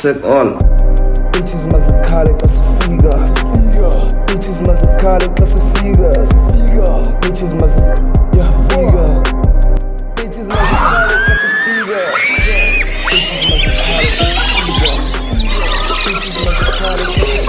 sec all. Bitches mazikale kasifika. Bitches mazikale kasifika. Bitches mazikale kasifika. Bitches mazikale kasifika. Bitches mazikale kasifika. Bitches mazikale kasifika.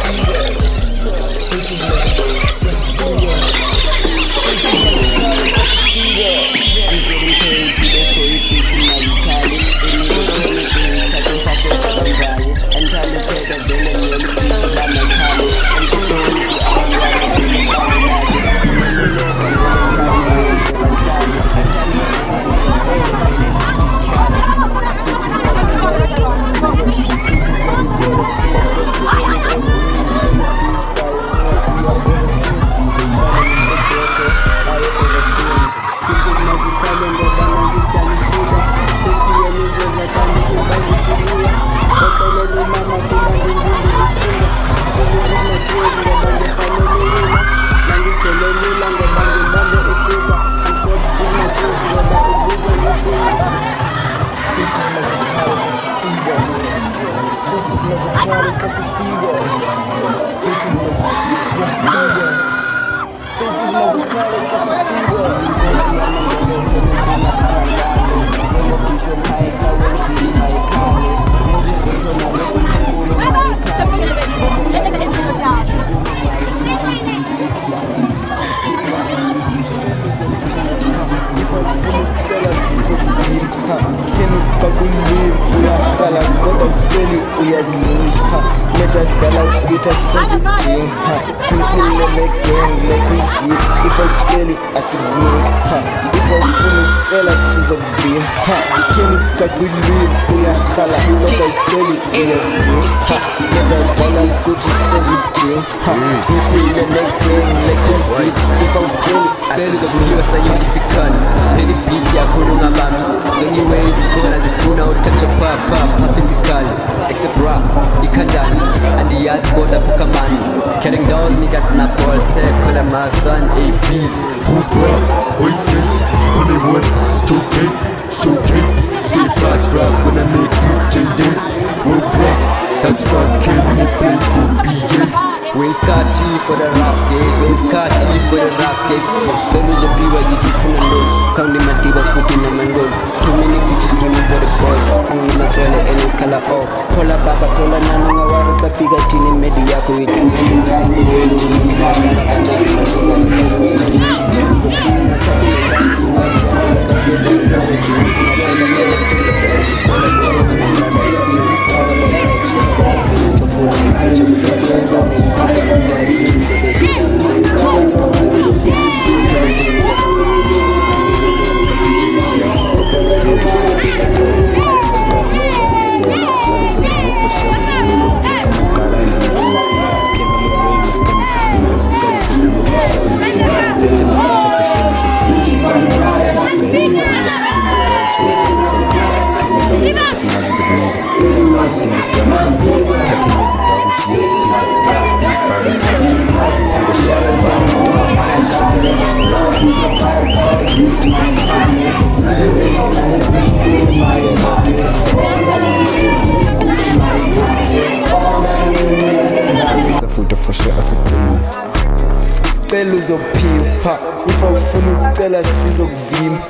Bitches mazikale Carrying those niggas na ball set, call my son APs. Waiting, only one, 2 days, showcase. Big class, bro, gonna make you changes. Oh, bro, that's fucking me, play OBS. Where's Kati for the rough case? Where's Kati for the rough case? Tell me the people you just from the nose. Counting my divas, footing them and gold. Too many bitches screaming for the boy. Only my toilet and it's color off. Pola baba, pola nana, ngawari kafiga chini media kuitu. Uzophiwa ufuna ucela sizokuvimba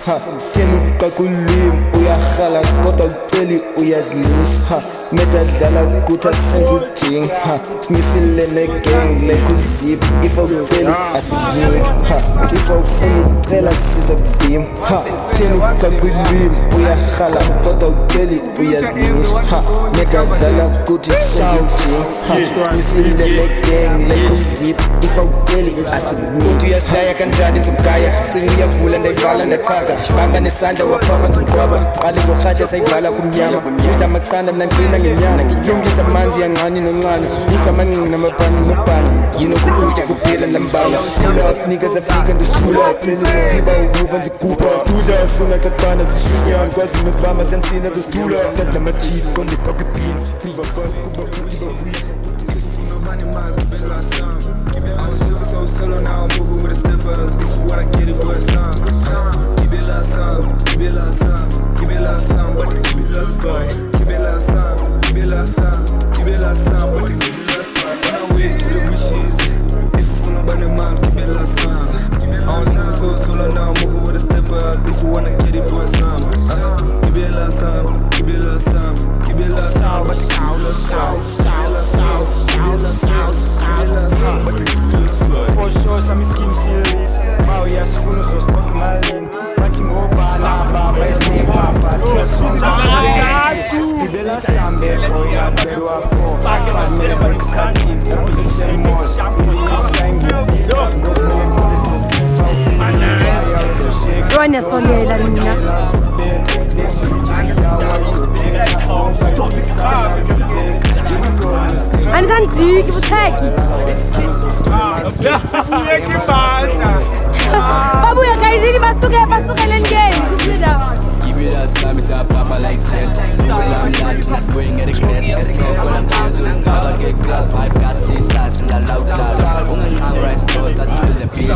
thina uqaqulimi uyakhala kodwa uceli uyazilisha medadlala ukuthi asizudinga simisile negang like uzip if uceli asikuniki if ufuna ucela sizokuvimba thina uqaqulimi uyakhala kodwa uceli uyazilisha medadlala ukuthi asizudinga simisile negang like uzip if uceli asikuniki uyashaya kanjani nzumkaya cini uyavula ndayivala ndachaza bamba nesandla waphapha nzumqwaba qale ngokhata sayivala kumnyama udla amaqanda nanqina ngenyana lungisa amanzi yancane noncane nisa amanqini namabhani nobhani yini okukutya kuphela lambala ula kunika zafika ndisithula cini ziphiba ukuva nzigubha thula sifuna kaxana zishunyana kwazi mesibamba siyansina zisithula tadla majiki kondipa kwipini niba fast kuba kuti bawini I was moving so solo, now I'm moving with the steppers. Before what I get it for a song. Keep it last some, keep it last some, keep it last some, but keep it last fun. Keep it last some, keep it last some. If you wanna get it for some, give me a little some, give me a little some, give me a little some, but you give me a little some, give me a little some, give me a little some, give me a little some, but you give me a little some. For sure, some scheme silly. Mau yes, who knows what's fucking my lane. But you go by now, Baba is me, Papa. Just some give me a little some, baby, boy, I better off for. But me, if it's cutting, I'm gonna say more. Rwanya Sonia Nina. Anzanziki butheki. Babuya guys, ini basuke lengeni kuphinda. Give it a slam, it's a papa like jet. I'm like, let's go and get a great. Get talk on a business, I get glass, 5 gas, 6 sides in the loud jar. Woman, I'm right, stores, that's the beat.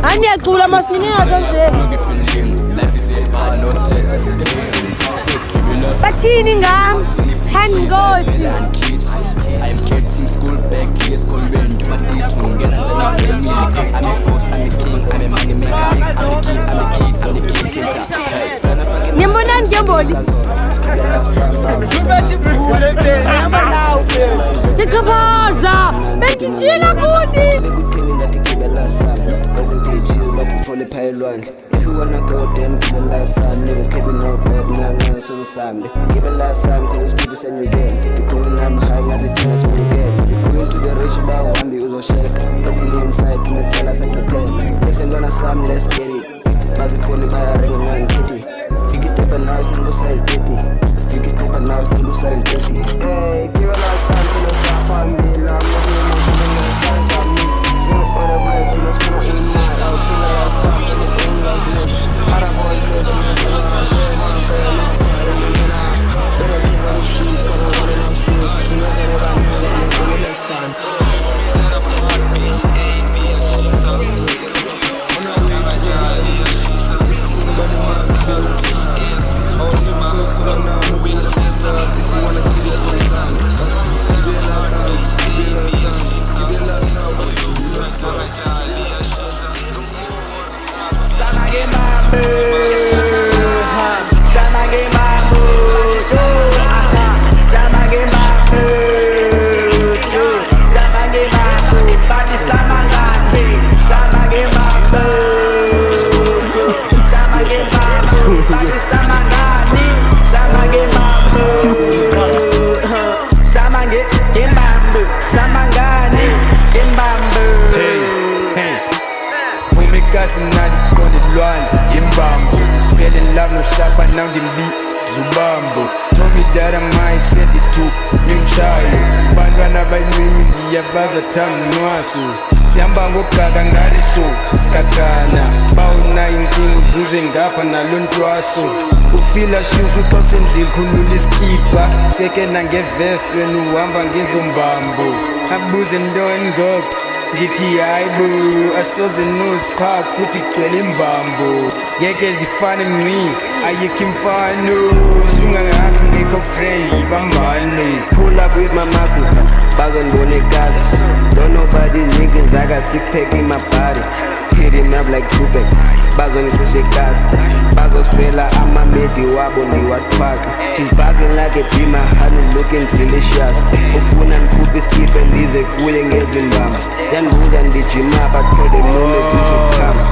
Ani acula maskini azanje. Life is a bad, no stress, this is the dream. Bathini ngam, hangozi. I'm catching school back, here school went to my teaching. Get as an I'm a boss, I'm a king, I'm a money maker. I'm the king. Hey. Nimbona ngemboli. Tikhabaza, bengijila kuni. If you wanna go, then give it last time. Niggas keeping no bed, nah, so Sunday. Give it last time, cause it's just and you get. You couldn't have high, not the chance when you get. You couldn't to the ratio, but one day it was a shake. Talking inside, to the tell us at the plane. They say, gonna some, let's get it. Pass it for me by a ring and kitty. If you step and now it's to the size dirty. If you step and now it's to the size dirty. Hey, give it last time, to the stop on me. Now I'm not doing nothing, no stars on me. No other way, to the school in my out, to the last time, to the English list. Out of all this, we just want to say, I'm fair, I'm fair, better give it a shoot, but I want it on shoes. You know that I'm here, I'm going to son. Now them beat Zubambo. Told me that I might set it to new child. Bandwana by nini ndiya baza tamu nwasu. Siambango kaka ngariso kakana. Bauna inkingu zuze ngapa na luntwaso. Ufila shoes utose njilkhulula iskipa. Seke nange vest wenu wamba ngizombambo. Abuze mdoen ngok. Ngithi hayibo asoze nozipha kuthi gcwele imbambo. Ngeke zifane mncini ayikho imfano. Sungangahambi ngekho friendly bambane. Pull up with my muscles, bazondibone gazi. Don't nobody niggas, I got 6-pack in my body. Hit him up like Tupac, bazongicishe gazi. Bazoswela amamedi wabo ndiwathwake. She's buzzing like a dreamer, honey looking delicious. Ufuna ngikhuphe iskiphe ndize kuye ngezimbamba. Yandibuza ndijima bathole nome zizokhamba.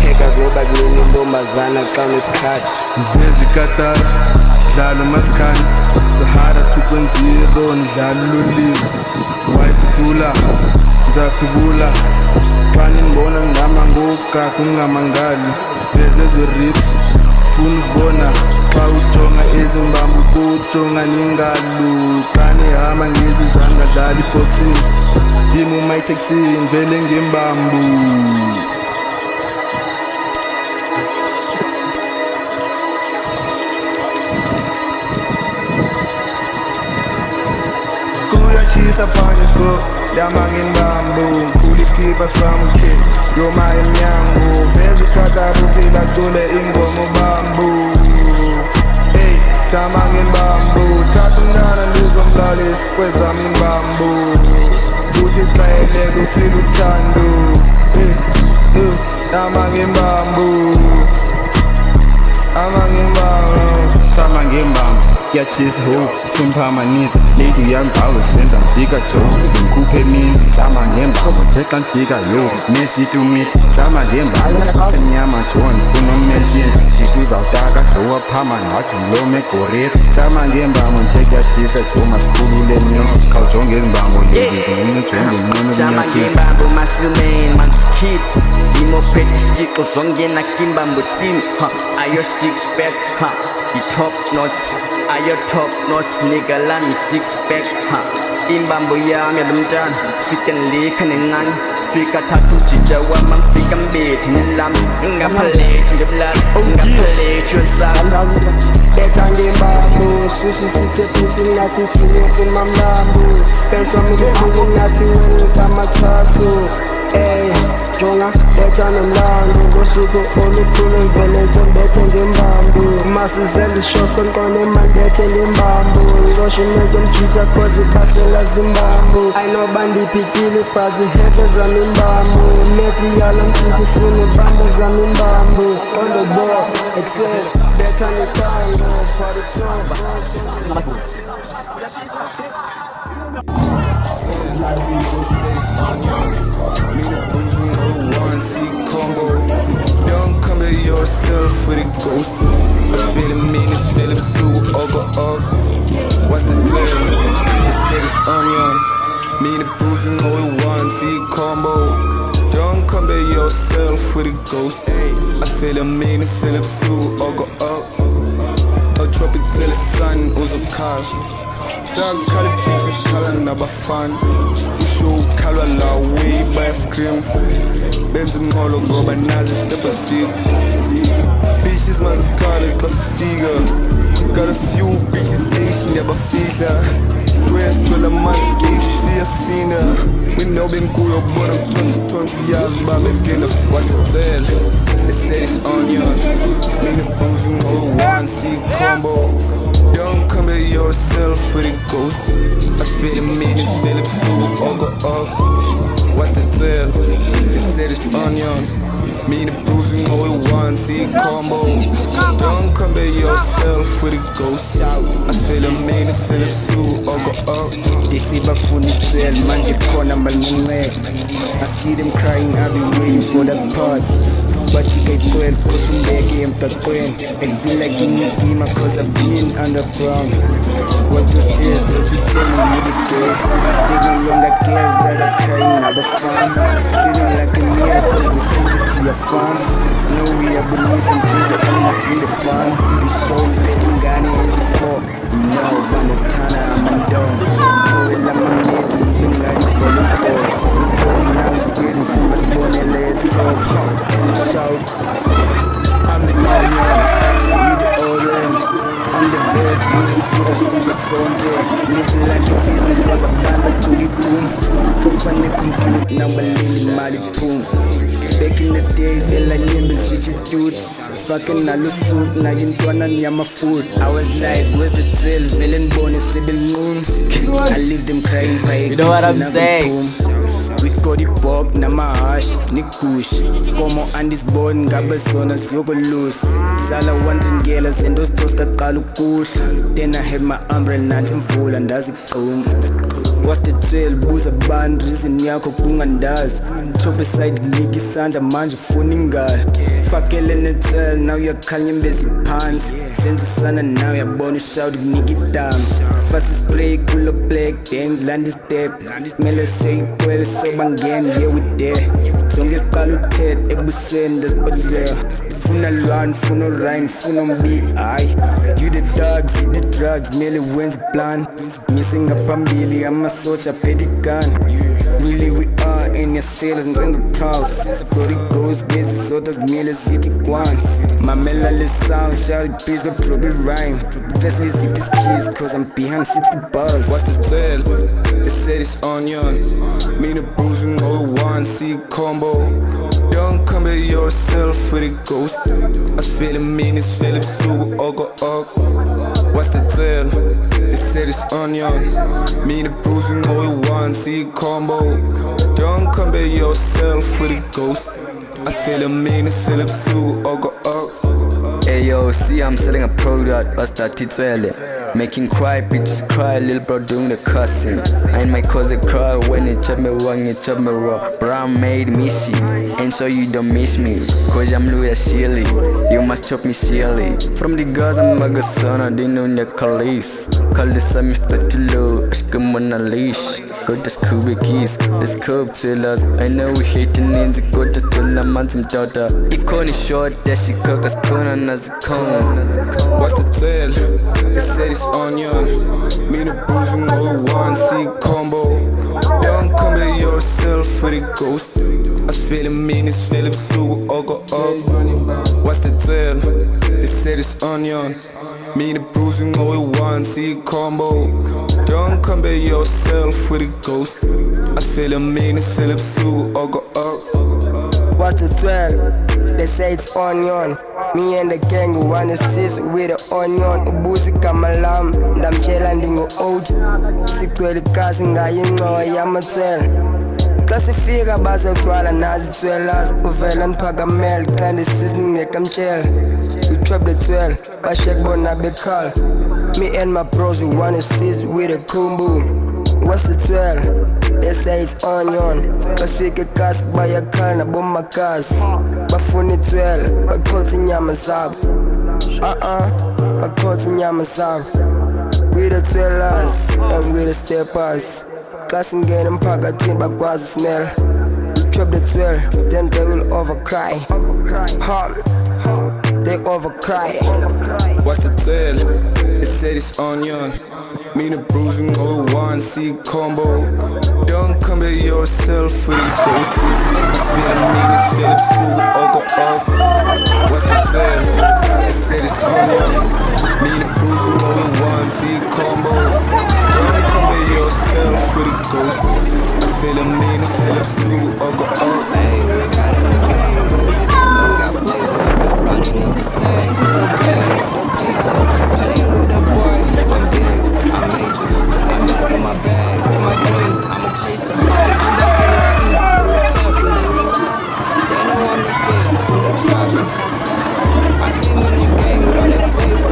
Kheka zoba kuleni ntombazana xa unesikhathi. Mvezi katara, dlala maskani. Sahara 2.0, ndlala uloliwe. Wayikutula, nzakubula. Fani ngibona ngama ngoka kungamangali. Veze zirips, funa uzibona. Xa ujonga izimbambo kujonga ningalu. Kani hama ngezizanga dlala iboxing. Dimo my taxi, ngivele ngembambu. Kuyachisa panye so, yamangin bambu. Kuli skipa swamu kid, yoma emnyango. Vezu kataruki la tule ingomo bambu. Hey, samangin bambu. Tatumnana luzo mlalis. kwezami imbambo kuthi ijwayeleke ufile uthando amangembambo Sama ngembamba kuyachisa ho simphamanisa lady yangawe senza mfika jo ngikhuphe mina sama ngembamba thexa mfika yo nesitumithi sama ngembamba senyama John kunomeshini ngikuzawutaka jo waphama ngathi lo megorira sama ngembamba ntekuyachisa jo masikhulule nyo khawujonge izimbambo lezi zincincejonge nqino sama ngembamba masilman mantukip dimophethe isitixo zongena kimbambo team ayo six pack the top notch ayo top notch nigga lami six pack imbambo yami yalomntana fika nlikha nencane fika thatha ujija wami ngifika mbethi nelami ngingapalethi ngebulala ngingapalethi yonsala betha ngembambo susu sithe pipi ngathi kile kumamlambo penswami kukhulu ngathi wena kamathaso jonga betha nomlando ngosuku olukhulu mvelete bethe ngembambo masizenza ishoso nkone mandethe ngembambo ngosho neke mjita cause basela zimbambo ayinobandipikile but zihebe zami imbambo nethi yalo mjita fune bambo zami imbambo on the ball excel betha ngetango party song Me the booze, you know the one C combo. Don't come to yourself with a ghost. I feel the meanest, feel it too, go up. What's the deal? They say it's onion. Me the booze, you know the one C combo. Don't come to yourself with a ghost. I feel the meanest, feel it too, go up. A tropic feel the sun, was a car. So I call it bitches, call it number fun. Show color la way by a scream. Benz and all go but now just step a seal. Bitches must call it plus a figure. Got a few bitches, Asian, never feel her. 12 months, she a sinner. We know been cool, but I'm 20 years, but I'm getting a what's the deal? They say it's onion. Me the booze, you know the one C combo. Don't come at yourself with a ghost. I feel the meanest, feel it too, go up. What's the deal? They said it's onion. Me the booze, you know it one C combo. Don't come at yourself with a ghost. I feel the meanest, feel it too, go up. They say bafuni tell manje khona malunge. I see them crying, I've been waiting for that part. But you can't go and push me again, but when I feel like in the game, cause I've been underground. What those tears, don't you tell me you the girl? They no longer cares that I'm crying, I'm a fan. Feeling like a mirror, cause we see to see a fan. No, we have been listening to the end to the fun. We show betting Ghana is a four. No, when the Tana, I'm down. Throw it like my mate, even got the bullet boy. We talking now, it's getting from us born and let it talk. Shout, I'm the onion, you the orange. I'm the veg, you the fruit, I see the Sunday. Live like a business, cause I'm bound to the boom. Tough and complete, now my lily mali boom. Back in the days, I limit shit you dudes. Fucking I lose suit, now you don't know my food. I was like, where's the drill? Villain bonus, Sibyl moon. I leave them crying by you know what I'm saying? We got the bog, na my ash, ni kush. Como and this bone, gabasonas, yoko loose. Sala wandering galas and those toast that kalu kush. Then I had my umbrella, nothing full and does it boom. What's the trail? Booze a band, reason yako kungandas. Chop beside Ligi Sanja, manje funingal. Fakele in the trail, now you're calling busy pants. Since the sun and now you're born to shout nigga down. Fast spray, cool up black, then land is dead. Smell a shake, well, so again, yeah, we there. Don't get called head, ebusen, that's but there. Funa learn, funa rhyme, funa be I. You the dogs, you the drugs, merely wins plan. Missing a pambili, I'm a soldier, petty gun. Really, we are in your sailors and in the crowds. Body goes, gets so does merely city one. My melody sound, shout it, please go probably rhyme. Especially zip his keys, cause I'm behind 60 bars. What's the deal? They said it's onion. Me the booze, you know the one C combo. Don't come at yourself with a ghost. I feel the meanest, feel it too, go up. What's the deal? They said it's onion. Me and the bruise, you know it one, see it combo. Don't compare yourself with a ghost. I feel a meanness, feel up through, or go up. Hey yo, see I'm selling a product, making cry, bitches cry, little bro doing the cussing. I ain't my cousin cry when it chop me wrong, it chop me raw. Brown made me shit, ain't so you don't miss me, cause I'm Louis Shirley, you must chop me silly. From the girls I'm a good son, I didn't know the colleagues. Call this a Mr. Tilo, I come on a leash. Go to Scooby Keys, let's cope chillers. I know we hating in the go to tell a man some daughter. Icon is short, that she cook as corner as a cone. What's the tell? They said it's onion. Me and the bruise, you know it one, see it combo. Don't compare yourself with a ghost. I feel a meanness, feel up through, or go up. What's the tell? They said it's onion. Me and the bruise, you know it one, see it combo. Don't compare yourself with a ghost. I feel a meanness, feel up through, or go up. What's the 12? They say it's onion. Me and the gang who wanna sit with the onion. Ubuzi kamalam, ndamtshela ndingo old. Sikwele kasi ngayingqowa yama-12. Xa sifika bazogcwala nazi 12 uvela ndiphakamele xa ndisisi ngingekamtshela. We trap the 12, bashek bona bekhala. Me and my bros we wanna sit with a kumbu. What's the 12? They say it's onion. Kasifika kasi bayakhala nabomakazi. Bafuna 12, baqotha inyama zabo. Baqotha inyama zabo. We the 12ers and we the steppers. Xa singena emphakathini bakwazi smell. We trap the 12, then they will overcry. They overcry. What's the tell? They said it's onion. Me and the bruise, you know it one, see it combo. Don't compare yourself with a ghost. I feel a meanness, feel up through, or go up. What's the tell? They said it's onion. Me and the bruise, you know it one, see it combo. Don't compare yourself with a ghost. I feel a meanness, feel up through, or go up. Hey, we got in the game, so we got flavor. Running off the stage, playing with the boy, I'm big, I'm major, I'm making my bag, with my dreams, I'm a chaser. I'm back in the street, step with the relax. They know I'm the shit, I'm the problem. I came in the game with all that flavor.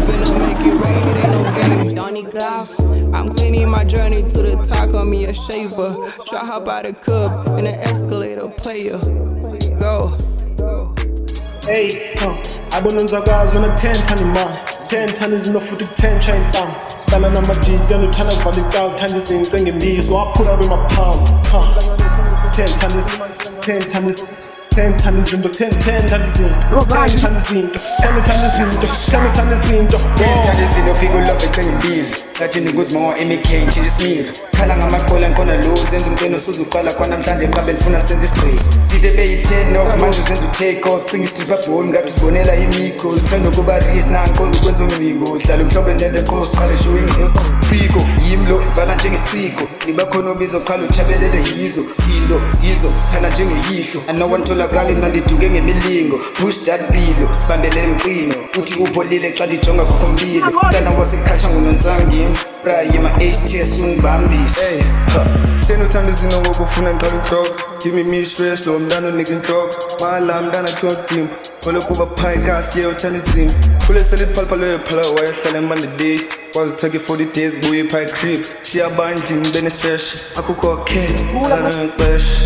Finna make it rain, it ain't no game. Don't need cloud. I'm cleaning my journey to the top, call me a shaver. Try hop out the cup in an escalator, player. Go. Hey, abononzakazi wena 10 thani ma 10 thani zino futhi 10 chain sam dala namajita luthanda kuvala icala uthanda izinto engemiso waphula bemaphawu 10 thani 10 thani 10 thani izinto 10 thani izinto 10 thani izinto 10 thani izinto 10 thani izinto 10 thani izinto fika ulove ecela impilo ngathi nikuzimowa emikhe ntshintsha isimilo khala ngamaqola nkona lo zenza umqino suzuqala kwanamhlanje eqabe lifuna senza isigqili dide beyi-10 noko manje uzenza u-take off cinga istripabholi ngathi usibonela imikho zithanda ukuba rich nangiqonda ukwenza umlingo uhlala umhlobo ndende qhomo siqale showingqiko yimlo vala njengesiciko nibakhona obizoqala utshabelele yizo zizo sithanda njengeyihlo anowantolakali nandiduke ngemilingo push that mpilo sibambelele emqino uthi upholile xa ndijonga kukhombile mntana wasekhasha ngunontsangimi brayi ma-HTS ungibambise Tena uthanda izinto ngokufuna ngiqala uhloko Give me stress, lo mntana unika inhloko Mala mntana kuthiwa kuthimba Olokuba phayikasi ye uthanda izinto Kulesela iphalapha leyo phala wayehlala emandedei Wazithatha 40 days buye phayi crib Shiya bandini bene-stress Akukho khetha, lana ngexesha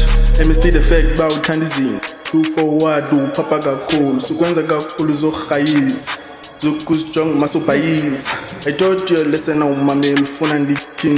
MSD defect ba uthanda izinto 241 uphapha kakhulu sukwenza kakhulu uzohayisa zokuzijonga masubhayisa I told you listen awumameli ufuna ndithi